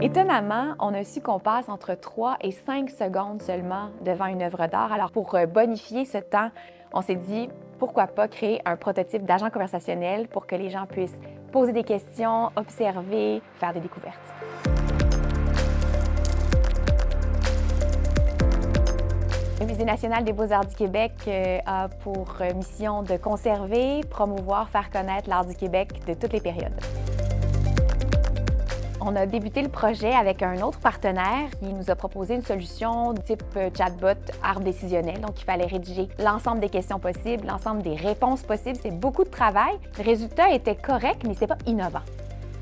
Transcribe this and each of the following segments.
Étonnamment, on a su qu'on passe entre 3 et 5 secondes seulement devant une œuvre d'art. Alors pour bonifier ce temps, on s'est dit pourquoi pas créer un prototype d'agent conversationnel pour que les gens puissent poser des questions, observer, faire des découvertes. Le Musée national des beaux-arts du Québec a pour mission de conserver, promouvoir, faire connaître l'art du Québec de toutes les périodes. On a débuté le projet avec un autre partenaire qui nous a proposé une solution type chatbot arbre décisionnel. Donc, il fallait rédiger l'ensemble des questions possibles, l'ensemble des réponses possibles. C'est beaucoup de travail. Le résultat était correct, mais ce n'était pas innovant.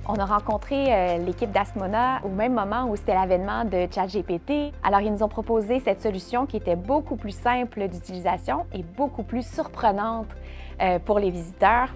On a rencontré l'équipe d'Askmona au même moment où c'était l'avènement de ChatGPT. Alors, ils nous ont proposé cette solution qui était beaucoup plus simple d'utilisation et beaucoup plus surprenante pour les visiteurs.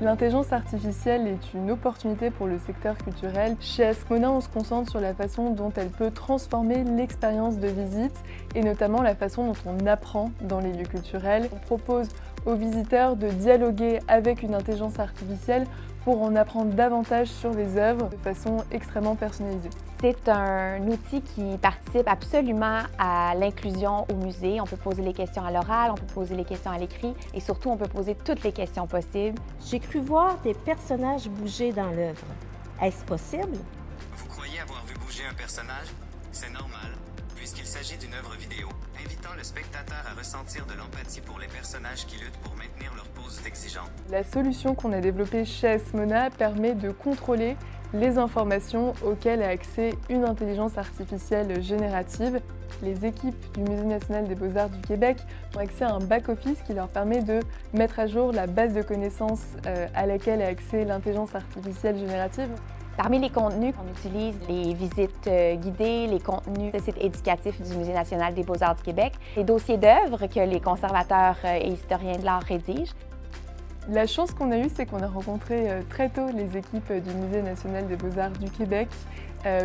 L'intelligence artificielle est une opportunité pour le secteur culturel. Chez Askmona, on se concentre sur la façon dont elle peut transformer l'expérience de visite et notamment la façon dont on apprend dans les lieux culturels. On propose aux visiteurs de dialoguer avec une intelligence artificielle pour en apprendre davantage sur les œuvres de façon extrêmement personnalisée. C'est un outil qui participe absolument à l'inclusion au musée. On peut poser les questions à l'oral, on peut poser les questions à l'écrit et surtout, on peut poser toutes les questions possibles. J'ai cru voir des personnages bouger dans l'œuvre. Est-ce possible? Vous croyez avoir vu bouger un personnage? C'est normal, puisqu'il s'agit d'une œuvre vidéo, invitant le spectateur à ressentir de l'empathie pour les personnages qui luttent pour maintenir leur pose exigeante. La solution qu'on a développée chez Askmona permet de contrôler les informations auxquelles a accès une intelligence artificielle générative. Les équipes du Musée national des beaux-arts du Québec ont accès à un back-office qui leur permet de mettre à jour la base de connaissances à laquelle a accès l'intelligence artificielle générative. Parmi les contenus qu'on utilise, les visites guidées, les contenus de sites éducatifs du Musée national des beaux-arts du Québec, les dossiers d'œuvres que les conservateurs et historiens de l'art rédigent. La chance qu'on a eue, c'est qu'on a rencontré très tôt les équipes du Musée national des beaux-arts du Québec,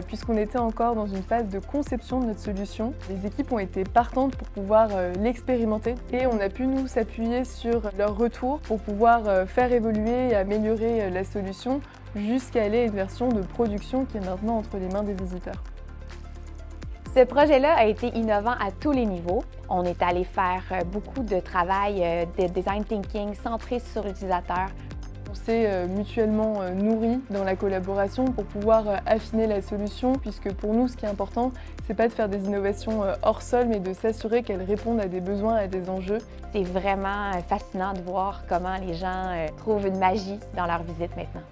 puisqu'on était encore dans une phase de conception de notre solution. Les équipes ont été partantes pour pouvoir l'expérimenter et on a pu nous s'appuyer sur leur retour pour pouvoir faire évoluer et améliorer la solution jusqu'à aller à une version de production qui est maintenant entre les mains des visiteurs. Ce projet-là a été innovant à tous les niveaux. On est allé faire beaucoup de travail de design thinking centré sur l'utilisateur. On s'est mutuellement nourris dans la collaboration pour pouvoir affiner la solution, puisque pour nous, ce qui est important, c'est pas de faire des innovations hors sol, mais de s'assurer qu'elles répondent à des besoins, à des enjeux. C'est vraiment fascinant de voir comment les gens trouvent une magie dans leur visite maintenant.